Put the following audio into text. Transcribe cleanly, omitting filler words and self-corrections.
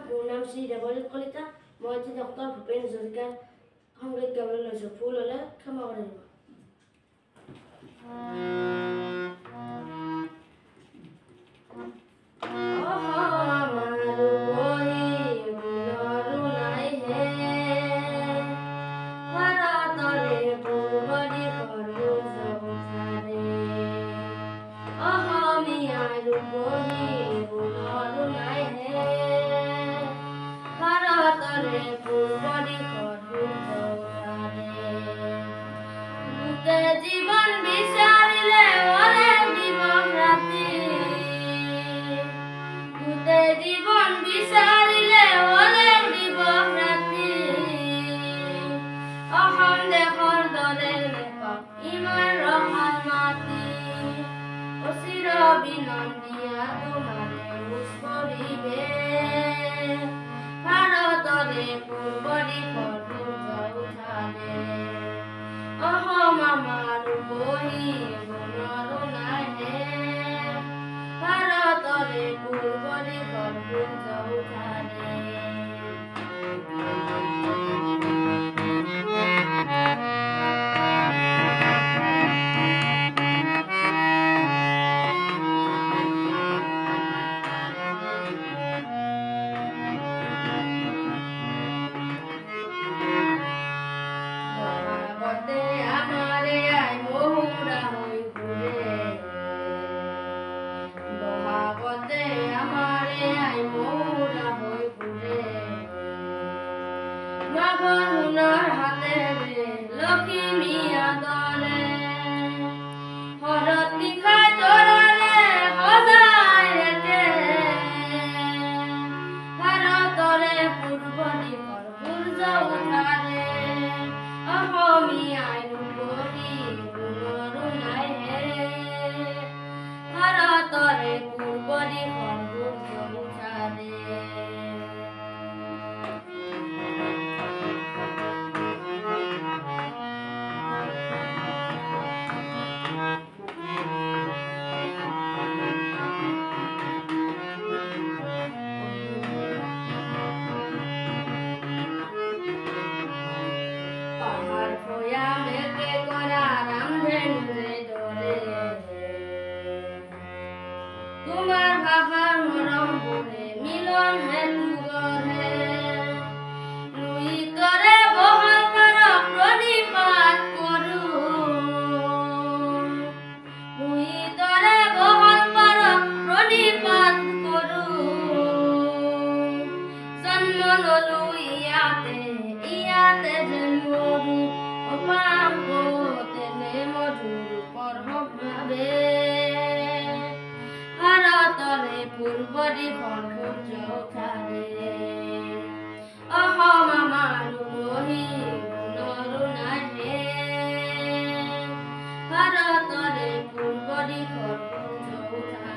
মোৰ নাম শ্ৰী দেৱজিৎ কলিতা। মই আজি ডক্টৰ ভূপেন হাজৰিকাৰ সংগীত গাবলৈ লৈছোঁ। ভুল হ'লে ক্ষমা কৰিব। জীবন বিচাৰিলে অনেক দিবস ৰাতি, গোটেই জীৱন বিচাৰিলে অনেক দিবস ৰাতি, অসম দেশৰ দৰে নেপাওঁ ইমান ৰসাল মাটি, অচিৰ বিনন্দীয়া তোমাৰে উচ্চ পৰিৱেশ, ভাৰতৰে পূৰ্ব দিশৰ সূৰ্য উঠালে, অসম আমাৰ বহি গুণৰো নাহে, ভাৰতৰে পূৰ্ব দিশৰ সূৰ্য উঠালে। মাঘৰ হাতেৰে লখিমী আদৰে, শৰৎ নিশাই তৰাৰে সজাই ৰেগে, ভাৰতৰে পূৰ্ব দিশৰ সূৰ্য উঠালে, অসমীয়াই ৰূপহী গুণৰো নাইহে, ভাৰতৰে পূৰ্ব দিশৰ সূৰ্য উঠালে। তোমাৰ ভাষাৰ মৰম বোলে মিলন হেতু গঢ়ে, লুইতৰে বহল পাৰক প্ৰণিপাত কৰোঁ, লুইতৰে বহল পাৰক প্ৰণিপাত কৰোঁ, জন্ম ললো ইয়াতে যেন মধু, অপাম তেনে মধুৰ পৰম ভাৱে, ভাৰতৰে পূৰ্ব দিশৰ সূৰ্য উঠালে, অসম আমাৰ বহি গুণৰো নাহে, ভাৰতৰে পূৰ্ব দিশৰ সূৰ্য উঠালে।